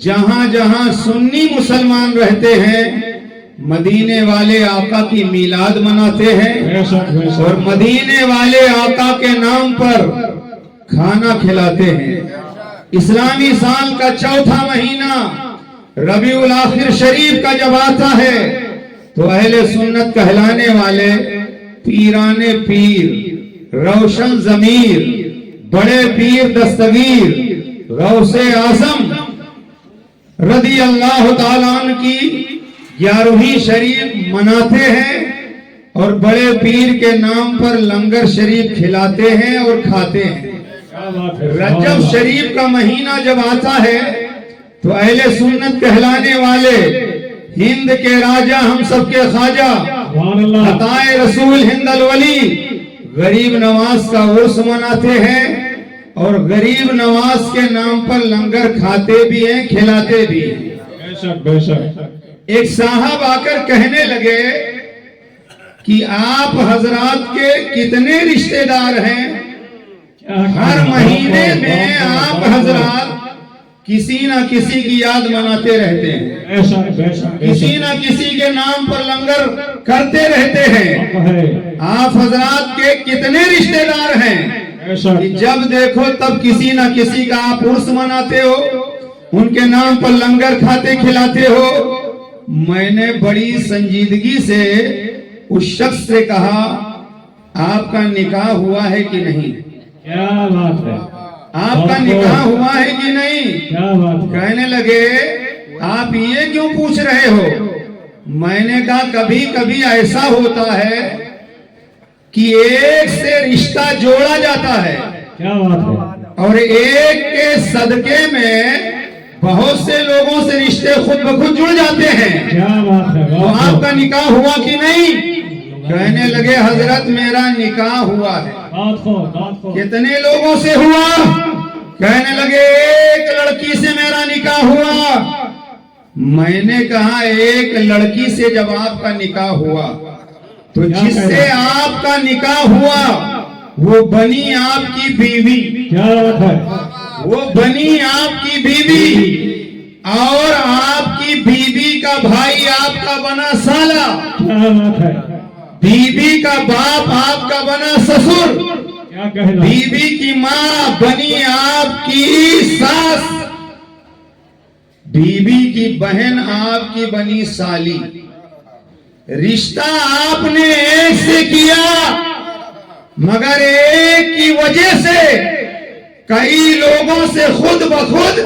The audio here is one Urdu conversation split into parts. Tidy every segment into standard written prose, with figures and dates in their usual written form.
جہاں جہاں سنی مسلمان رہتے ہیں مدینے والے آقا کی میلاد مناتے ہیں بے شک بے شک اور مدینے والے آقا کے نام پر کھانا کھلاتے ہیں۔ اسلامی سال کا چوتھا مہینہ ربیع الاخر شریف کا جب آتا ہے تو اہل سنت کہلانے والے پیران پیر، روشن ضمیر، بڑے پیر دستگیر غوث اعظم رضی اللہ تعالیٰ عنہ کی 11ویں شریف مناتے ہیں اور بڑے پیر کے نام پر لنگر شریف کھلاتے ہیں اور کھاتے ہیں۔ رجب شریف کا مہینہ جب آتا ہے تو اہل سنت کہلانے والے ہند کے راجہ ہم سب کے خواجہ عطائے رسول ہند الولی غریب نواز کا عرس مناتے ہیں اور غریب نواز کے نام پر لنگر کھاتے بھی ہیں کھلاتے بھی ہیں۔ بے شک بے شک ایک صاحب آ کر کہنے لگے کہ آپ حضرات کے کتنے رشتہ دار ہیں؟ ہر مہینے میں آپ حضرات کسی نہ کسی کی یاد مناتے رہتے ہیں، بے شک بے شک کسی نہ کسی کے نام پر لنگر کرتے رہتے ہیں۔ آپ حضرات کے کتنے رشتہ دار ہیں؟ جب دیکھو تب کسی نہ کسی کا آپ عرس مناتے ہو، ان کے نام پر لنگر کھاتے کھلاتے ہو۔ میں نے بڑی سنجیدگی سے اس شخص سے کہا آپ کا نکاح ہوا ہے کہ نہیں؟ کیا بات ہے، آپ کا نکاح ہوا ہے کہ نہیں؟ کیا بات ہے۔ کہنے لگے آپ یہ کیوں پوچھ رہے ہو؟ میں نے کہا کبھی کبھی ایسا ہوتا ہے کہ ایک سے رشتہ جوڑا جاتا ہے کیا بات ہے، اور ایک کے صدقے میں بہت سے لوگوں سے رشتے خود بخود جڑ جاتے ہیں۔ کیا بات ہے، تو آپ کا نکاح ہوا کہ نہیں؟ کہنے لگے حضرت میرا نکاح ہوا ہے۔ بات کو کتنے لوگوں سے ہوا؟ کہنے لگے ایک لڑکی سے میرا نکاح ہوا۔ میں نے کہا ایک لڑکی سے جب آپ کا نکاح ہوا تو جس سے آپ کا نکاح ہوا وہ بنی آپ کی بیوی، کیا بات ہے، وہ بنی آپ کی بیوی اور آپ کی بیوی کا بھائی آپ کا بنا سالا، کیا بات ہے، بیوی کا باپ آپ کا بنا سسر، کیا کہنا، بیوی کی ماں بنی آپ کی ساس، بیوی کی بہن آپ کی بنی سالی۔ رشتہ آپ نے ایک سے کیا مگر ایک کی وجہ سے کئی لوگوں سے خود بخود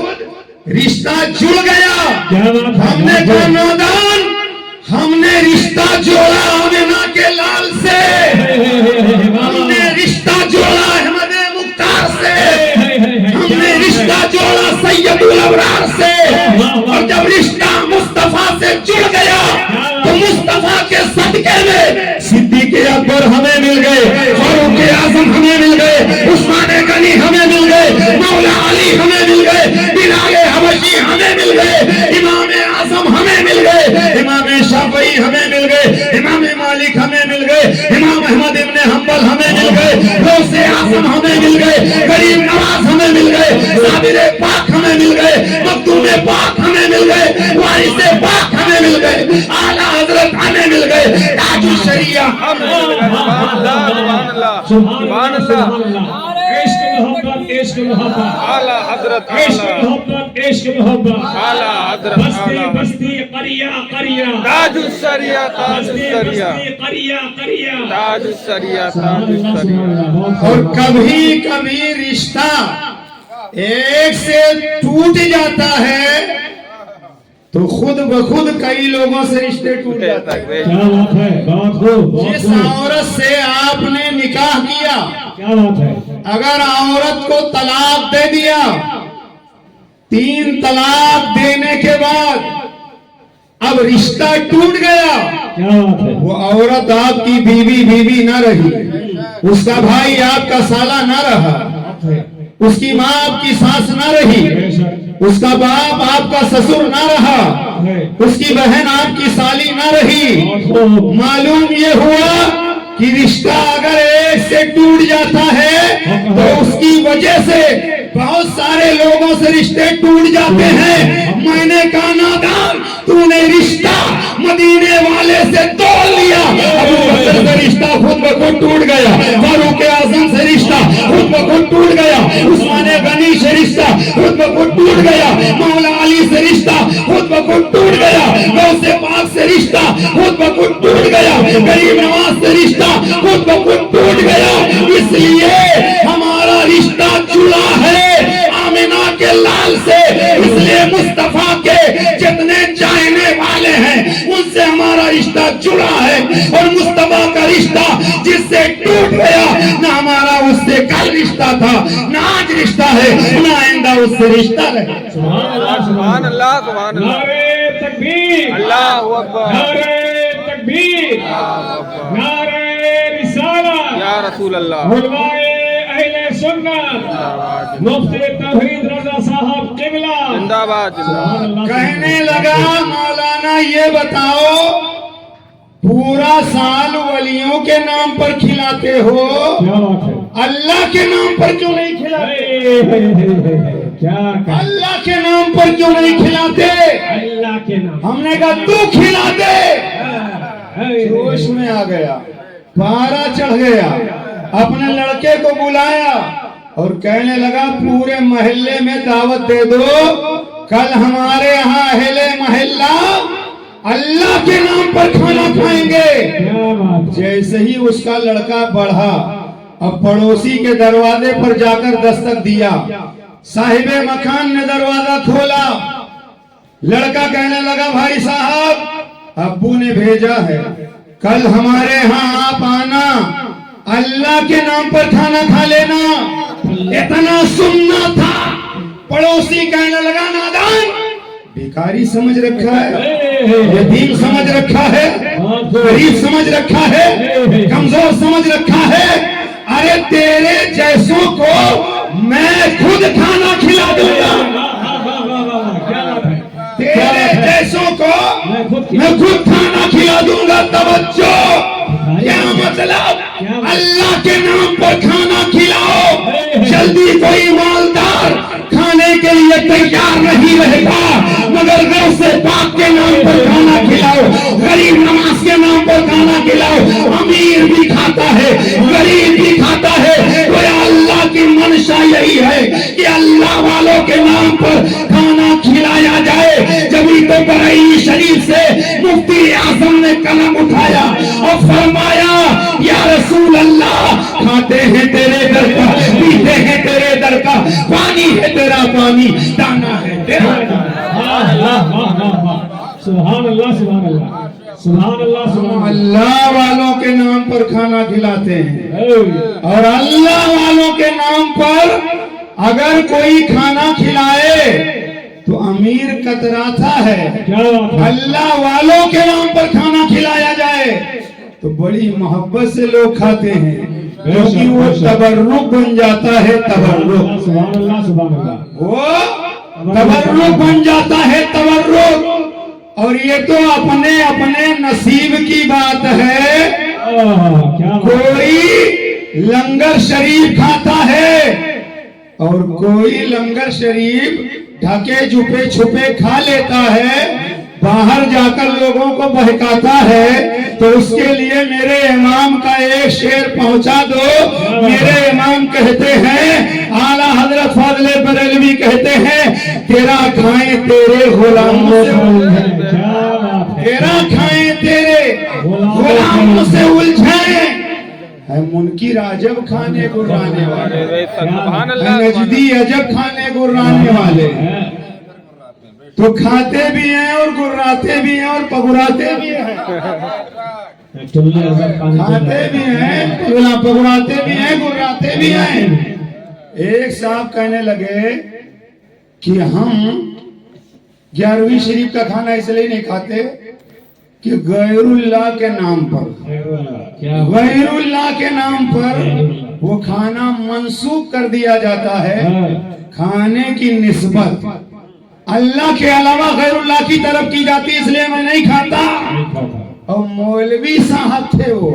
رشتہ جڑ گیا۔ ہم نے کہا نادان ہم نے رشتہ جوڑا آمینہ کے لال سے، ہم نے رشتہ جوڑا احمد مختار سے، ہم نے رشتہ جوڑا سید الابرار سے، اور جب رشتہ مصطفیٰ سے جڑ گیا تو مصطفیٰ کے صدقے میں صدیق اکبر ہمیں مل گئے، فاروق اعظم ہمیں مل گئے، عثمان غنی ہمیں مل گئے، مولا علی ہمیں مل گئے، بلال حبشی ہمیں مل گئے، امام اعظم ہمیں مل گئے، امام شافعی ہمیں مل گئے، امام مالک ہمیں مل گئے، امام احمد ابن حنبل ہمیں مل گئے، غوث اعظم ہمیں مل گئے، غریب نواز ہمیں مل گئے، صابر پاک ہمیں مل گئے، مخدوم پاک ہمیں مل گئے، وارث پاک ہمیں مل گئے، اعلیٰ حضرت ہمیں مل گئے، تاج الشریعہ سبحان اللہ، عشق محبت عشق محبت، اعلیٰ حضرت عشق محبت عشق محبت، اعلیٰ حضرت بستی بستی قریہ قریہ، تاج الشریعہ تاج بستی الشریعہ بستی قریہ قریہ، تاج الشریعہ سبحان تاج اللہ الشریعہ سبحان اللہ۔ اور کبھی کبھی رشتہ ایک سے ٹوٹ جاتا ہے تو خود بخود کئی لوگوں سے رشتے ٹوٹ جاتے ہیں۔ کیا بات ہے، بات ہو جس عورت سے آپ نے نکاح کیا کیا بات ہے، اگر عورت کو طلاق دے دیا، 3 طلاق دینے کے بعد اب رشتہ ٹوٹ گیا، کیا بات ہے، وہ عورت آپ کی بیوی نہ رہی، اس کا بھائی آپ کا سالہ نہ رہا، اس کی ماں آپ کی ساس نہ رہی، اس کا باپ آپ کا سسر نہ رہا، اس کی بہن آپ کی سالی نہ رہی۔ معلوم یہ ہوا کہ رشتہ اگر ایک سے ٹوٹ جاتا ہے تو اس کی وجہ سے بہت سارے لوگوں سے رشتے ٹوٹ جاتے ہیں. میں نے کہا نادان تو نے رشتہ مدینے والے سے توڑ لیا. ابو بکر سے رشتہ خود بخود ٹوٹ گیا, فاروق اعظم سے رشتہ خود بخود ٹوٹ گیا, عثمان غنی سے رشتہ خود بخود ٹوٹ گیا, مولا علی سے رشتہ خود بخود ٹوٹ گیا, غوث پاک سے رشتہ خود بخود ٹوٹ گیا, غریب نواز سے رشتہ خود بخود ٹوٹ گیا. اس لیے ہمارا رشتہ جڑا ہے آمنہ کے لال سے, اس لیے مصطفیٰ کے جتنے چاہنے والے ہیں ان سے ہمارا رشتہ جڑا ہے, اور مصطفیٰ کا رشتہ جس سے ٹوٹ گیا نہ ہمارا اس سے کل رشتہ تھا نہ آج رشتہ ہے نہ آئندہ اس سے رشتہ رہے. سبحان اللہ سبحان اللہ سبحان اللہ. نعرہ تکبیر, اللہ اکبر. نعرہ تکبیر, نعرہ رسالت. یا رسول اللہ. علماء اہل سنت مفتی توحید رضا صاحب قبلہ زندہ باد زندہ باد. کہنے لگا مولانا یہ بتاؤ پورا سال ولیوں کے نام پر کھلاتے ہو, کیا بات ہے, اللہ کے نام پر کیوں نہیں کھلاتے؟ کیا کہا, اللہ کے نام پر کیوں نہیں کھلاتے؟ اللہ کے نام. ہم نے کہا تو کھلا دے. جوش میں آ گیا, پارا چڑھ گیا, اپنے لڑکے کو بلایا اور کہنے لگا پورے محلے میں دعوت دے دو, کل ہمارے ہاں اہل محلہ اللہ کے نام پر کھانا کھائیں گے. کیا بات ہے, جیسے ہی اس کا لڑکا بڑھا, اب پڑوسی کے دروازے پر جا کر دستک دیا, صاحب مکان نے دروازہ کھولا, لڑکا کہنے لگا بھائی صاحب ابو نے بھیجا ہے کل ہمارے ہاں آپ آنا, اللہ کے نام پر کھانا کھا لینا. اتنا سننا تھا. پڑوسی کہنے لگا نادان بیکاری سمجھ رکھا ہے, یتیم سمجھ رکھا ہے, غریب سمجھ رکھا ہے, کمزور سمجھ رکھا ہے. ارے تیرے جیسوں کو میں خود کھانا کھلا دوں گا, تیرے جیسوں کو میں خود کھانا کھلا دوں گا. توجہ, کیا مطلب؟ اللہ کے نام پر کھانا کھلاؤ. جلدی کوئی مالدار کھانے کے لیے تیار نہیں رہتا, مگر غوث پاک کے نام پر کھانا کھلاؤ, غریب نواز کے نام پر کھانا کھلاؤ. امیر بھی کھاتا ہے, غریب بھی کھاتا ہے. تو اللہ کی منشا یہی ہے کہ اللہ والوں کے نام پر کھانا کھلایا جائے. جبھی تو بریلی شریف سے مفتی اعظم نے قلم اٹھایا اور فرمایا یا رسول اللہ کھاتے ہیں تیرے در کا, پیتے ہیں تیرے در کا, پانی ہے تیرا پانی, دانا ہے تیرا دانا. سبحان اللہ سبحان اللہ سبحان اللہ سبحان اللہ والوں کے نام پر کھانا کھلاتے ہیں, اللہ. اور اللہ والوں کے نام پر اگر کوئی کھانا کھلائے تو امیر کتراتا ہے. کیا بات ہے, اللہ والوں کے نام پر کھانا کھلایا جائے تو بڑی محبت سے لوگ کھاتے ہیں, کیونکہ وہ تبرک بن جاتا ہے. تبرک, سبحان اللہ سبحان اللہ, وہ تبرک بن جاتا ہے. تبرک, اور یہ تو اپنے اپنے نصیب کی بات ہے. کیا بات, کوئی لنگر شریف کھاتا ہے اور کوئی لنگر شریف ڈھکے چھپے چھپے کھا لیتا ہے, باہر جا کر لوگوں کو بہکاتا ہے. تو اس کے لیے میرے امام کا ایک شعر پہنچا دو. میرے امام کہتے ہیں, اعلیٰ حضرت فاضل بریلوی کہتے ہیں, تیرا کھائیں تیرے غلاموں سے, تیرا کھائیں تیرے غلاموں سے الجھیں. ہے منکر عجب کھانے گرانے والے, سبحان ہے اللہ. نجدی عجب کھانے گرانے والے. تو کھاتے بھی ہیں اور گراتے بھی ہیں اور پگراتے بھی ہیں. کھاتے بھی ہیں, پگراتے بھی ہیں, گراتے بھی ہیں. ایک صاحب کہنے لگے کہ ہم 11ویں شریف کا کھانا اس لیے نہیں کھاتے کہ غیر اللہ کے نام پر, غیر اللہ کے نام پر وہ کھانا منسوخ کر دیا جاتا ہے. کھانے کی نسبت اللہ کے علاوہ غیر اللہ کی طرف کی جاتی, اس لیے میں نہیں کھاتا. اور مولوی صاحب تھے, وہ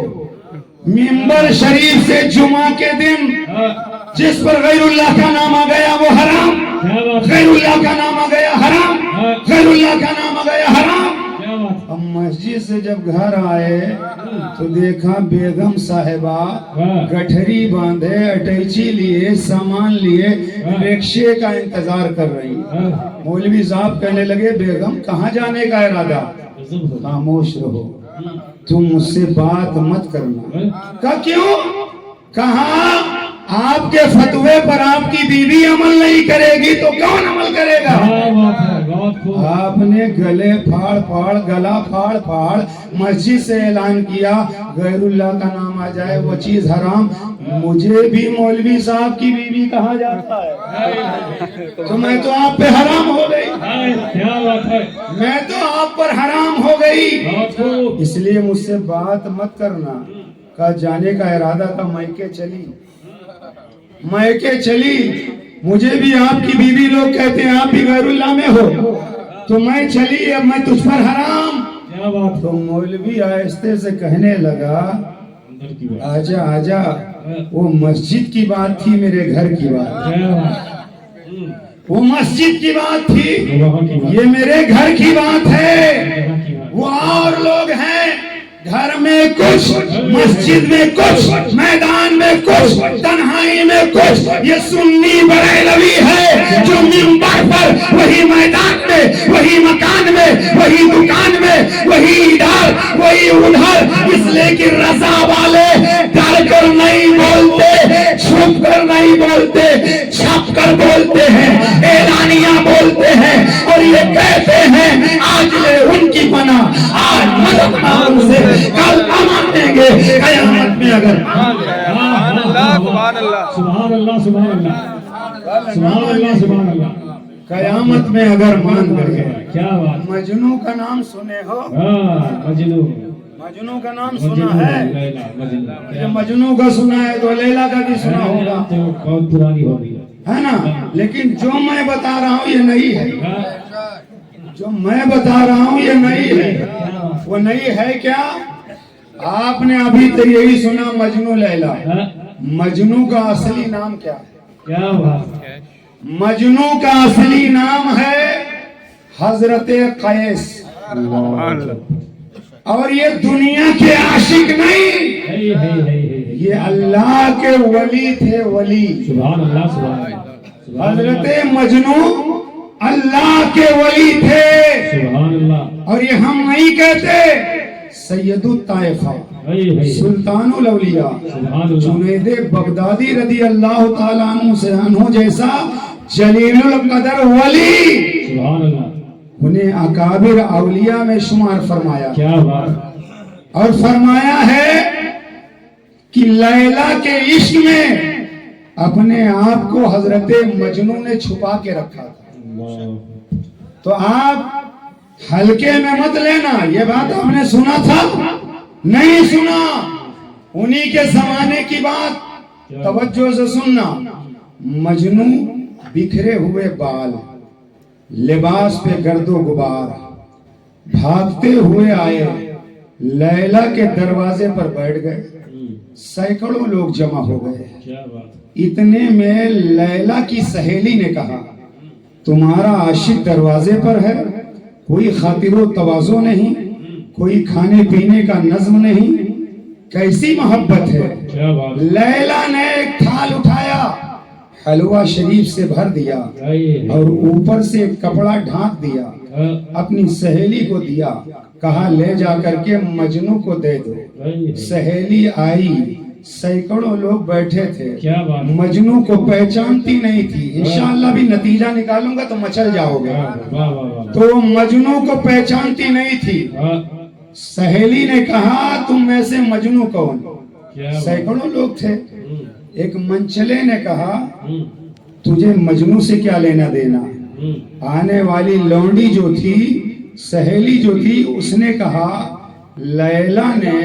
منبر شریف سے جمعہ کے دن جس پر غیر اللہ کا نام آ گیا وہ حرام، غیر اللہ کا نام آ گیا حرام، غیر اللہ کا نام آ گیا حرام۔ اب مسجد سے جب گھر آئے تو دیکھا بیگم صاحبہ گٹھری باندھے، اٹیچی لیے، سامان لیے، رکشے کا انتظار کر رہی۔ مولوی صاحب کہنے لگے بیگم کہاں جانے کا ارادہ؟ خاموش رہو، تم مجھ سے بات مت کرنا۔ کہا کیوں؟ کہا آپ کے فتوے پر آپ کی بیوی عمل نہیں کرے گی تو کون عمل کرے گا؟ آپ نے گلے گلا پھاڑ پھاڑ مسجد سے اعلان کیا غیر اللہ کا نام آ جائے وہ چیز حرام۔ مجھے بھی مولوی صاحب کی بیوی کہا جاتا ہے تو میں تو آپ پہ حرام ہو گئی، میں تو آپ پر حرام ہو گئی، اس لیے مجھ سے بات مت کرنا۔ کہا جانے کا ارادہ تھا، میکے چلی، مجھے بھی آپ کی بیوی لوگ کہتے ہیں آپ بھی غیر اللہ میں ہو تو میں چلی، اب میں تجھ پر حرام۔ تو مولوی آہستہ سے کہنے لگا آجا آجا، وہ مسجد کی بات تھی، میرے گھر کی بات، وہ مسجد کی بات تھی، یہ میرے گھر کی بات ہے۔ وہ اور لوگ ہیں گھر میں کچھ، مسجد میں کچھ، میدان میں کچھ، تنہائی میں کچھ۔ یہ سنی بریلوی ہے جو منبر پر، وہی میدان میں، وہی مکان میں، وہی دکان میں، وہی ادھر وہی ادھر، اس لیے کہ رضا والے ڈر کر نہیں بولتے، چھپ کر نہیں بولتے، چھپ کر بولتے ہیں، اعلانیہ بولتے ہیں، اور یہ کہتے ہیں آج لے ان کی پناہ، آج مدد مانگ سے کل امان دیں گے قیامت میں۔ اگر سبحان اللہ سبحان اللہ سبحان اللہ سبحان اللہ سبحان اللہ سبحان اللہ، قیامت میں اگر مان گئے۔ کیا بات، مجنو کا نام سنے ہو؟ مجنو کا نام سنا ہے؟ مجنو کا سنا ہے تو لیلا کا بھی سنا ہوگا، بہت پرانی ہوگی ہے نا؟ لیکن جو میں بتا رہا ہوں یہ نہیں ہے، جو میں بتا رہا ہوں یہ نہیں ہے۔ وہ نہیں ہے کیا؟ آپ نے ابھی تو یہی سنا مجنو لیلا، مجنو کا اصلی نام کیا ہے؟ کیا بات، مجنو کا اصلی نام ہے حضرت قیس، اور یہ دنیا کے عاشق نہیں، یہ اللہ کے ولی تھے، ولی۔ سبحان اللہ سبحان اللہ، حضرت مجنو اللہ کے ولی تھے، سبحان اللہ، اور یہ ہم نہیں کہتے، سید الطائفہ، سلطان الاولیاء جنید بغدادی رضی اللہ تعالیٰ عنہ جیسا جلیل القدر ولی، سبحان اللہ، انہیں اکابر اولیاء میں شمار فرمایا۔ کیا بات، اور فرمایا ہے کہ لیلا کے عشق میں اپنے آپ کو حضرت مجنو نے چھپا کے رکھا تھا۔ تو آپ ہلکے میں مت لینا، یہ بات آپ نے سنا تھا؟ نہیں سنا، انہی کے زمانے کی بات، توجہ سے سننا۔ مجنو بکھرے ہوئے بال، لباس پہ گرد و غبار، بھاگتے ہوئے آئے، لیلا کے دروازے پر بیٹھ گئے، سینکڑوں لوگ جمع ہو گئے۔ اتنے میں لیلا کی سہیلی نے کہا تمہارا عاشق دروازے پر ہے، کوئی خاطر و تواضع نہیں، کوئی کھانے پینے کا نظم نہیں، کیسی محبت ہے؟ لیلا نے ایک تھال اٹھایا، حلوہ شریف سے بھر دیا اور اوپر سے ایک کپڑا ڈھانک دیا، اپنی سہیلی کو دیا، کہا لے جا کر کے مجنو کو دے دو۔ سہیلی آئی، سینکڑوں لوگ بیٹھے تھے، مجنو کو پہچانتی نہیں تھی، انشاءاللہ بھی نتیجہ نکالوں گا تو مچل جاؤ گے۔ تو مجنو کو پہچانتی نہیں تھی، سہیلی نے کہا تم میں سے مجنو کون؟ سینکڑوں لوگ تھے، ایک منچلے نے کہا تجھے مجنو سے کیا لینا دینا؟ آنے والی لونڈی جو تھی، سہیلی جو تھی، اس نے کہا لیلا نے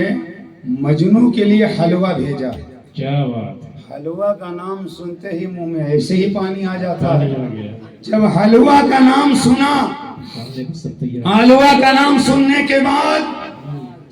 مجنو کے لیے حلوہ بھیجا۔ کیا بات، حلوہ کا نام سنتے ہی منہ میں ایسے ہی پانی آ جاتا ہے۔ جب حلوہ کا نام سنا، حلوہ کا نام سننے کے بعد